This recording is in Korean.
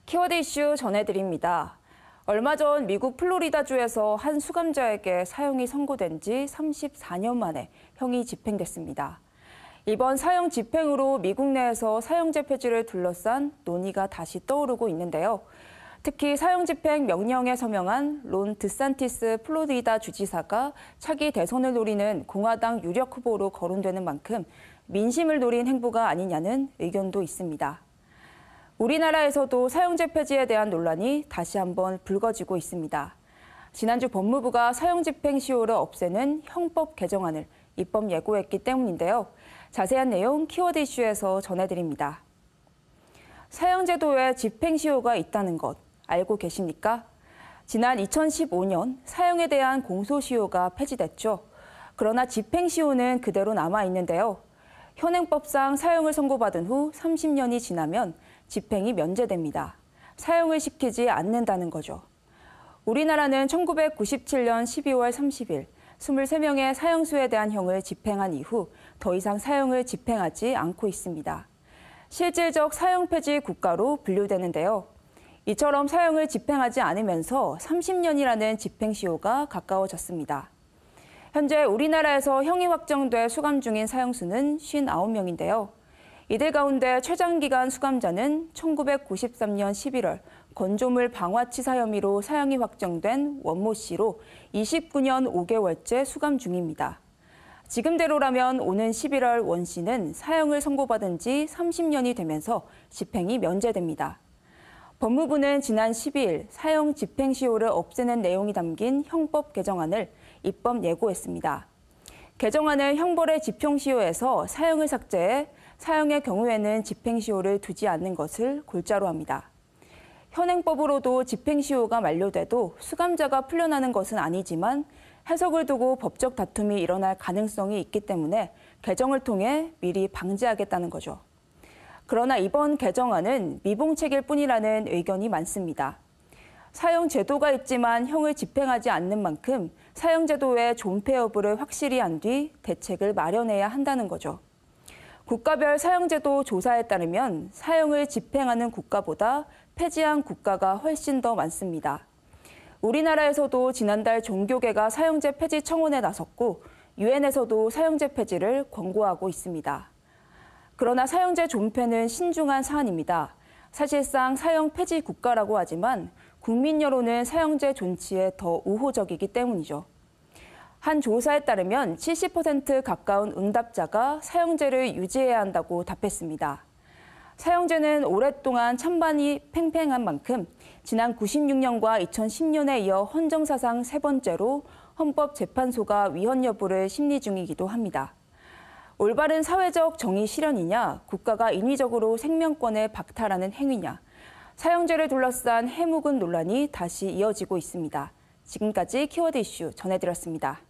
키워드 이슈 전해드립니다. 얼마 전 미국 플로리다주에서 한 수감자에게 사형이 선고된 지 34년 만에 형이 집행됐습니다. 이번 사형 집행으로 미국 내에서 사형제 폐지를 둘러싼 논의가 다시 떠오르고 있는데요. 특히 사형 집행 명령에 서명한 론 드산티스 플로리다 주지사가 차기 대선을 노리는 공화당 유력 후보로 거론되는 만큼 민심을 노린 행보가 아니냐는 의견도 있습니다. 우리나라에서도 사형제 폐지에 대한 논란이 다시 한번 불거지고 있습니다. 지난주 법무부가 사형 집행 시효를 없애는 형법 개정안을 입법 예고했기 때문인데요. 자세한 내용 키워드 이슈에서 전해드립니다. 사형제도에 집행 시효가 있다는 것 알고 계십니까? 지난 2015년 사형에 대한 공소시효가 폐지됐죠. 그러나 집행시효는 그대로 남아있는데요. 현행법상 사형을 선고받은 후 30년이 지나면 집행이 면제됩니다. 사형을 시키지 않는다는 거죠. 우리나라는 1997년 12월 30일 23명의 사형수에 대한 형을 집행한 이후 더 이상 사형을 집행하지 않고 있습니다. 실질적 사형 폐지 국가로 분류되는데요. 이처럼 사형을 집행하지 않으면서 30년이라는 집행시효가 가까워졌습니다. 현재 우리나라에서 형이 확정돼 수감 중인 사형수는 59명인데요. 이들 가운데 최장기간 수감자는 1993년 11월 건조물 방화치사 혐의로 사형이 확정된 원모 씨로 29년 5개월째 수감 중입니다. 지금대로라면 오는 11월 원 씨는 사형을 선고받은 지 30년이 되면서 집행이 면제됩니다. 법무부는 지난 12일 사형 집행시효를 없애는 내용이 담긴 형법 개정안을 입법 예고했습니다. 개정안은 형벌의 집행시효에서 사형을 삭제해 사형의 경우에는 집행시효를 두지 않는 것을 골자로 합니다. 현행법으로도 집행시효가 만료돼도 수감자가 풀려나는 것은 아니지만 해석을 두고 법적 다툼이 일어날 가능성이 있기 때문에 개정을 통해 미리 방지하겠다는 거죠. 그러나 이번 개정안은 미봉책일 뿐이라는 의견이 많습니다. 사형 제도가 있지만 형을 집행하지 않는 만큼 사형 제도의 존폐 여부를 확실히 안 뒤 대책을 마련해야 한다는 거죠. 국가별 사형제도 조사에 따르면 사형을 집행하는 국가보다 폐지한 국가가 훨씬 더 많습니다. 우리나라에서도 지난달 종교계가 사형제 폐지 청원에 나섰고 유엔에서도 사형제 폐지를 권고하고 있습니다. 그러나 사형제 존폐는 신중한 사안입니다. 사실상 사형 폐지 국가라고 하지만 국민 여론은 사형제 존치에 더 우호적이기 때문이죠. 한 조사에 따르면 70% 가까운 응답자가 사형제를 유지해야 한다고 답했습니다. 사형제는 오랫동안 찬반이 팽팽한 만큼 지난 96년과 2010년에 이어 헌정사상 세 번째로 헌법재판소가 위헌 여부를 심리 중이기도 합니다. 올바른 사회적 정의 실현이냐, 국가가 인위적으로 생명권을 박탈하는 행위냐, 사형제를 둘러싼 해묵은 논란이 다시 이어지고 있습니다. 지금까지 키워드 이슈 전해드렸습니다.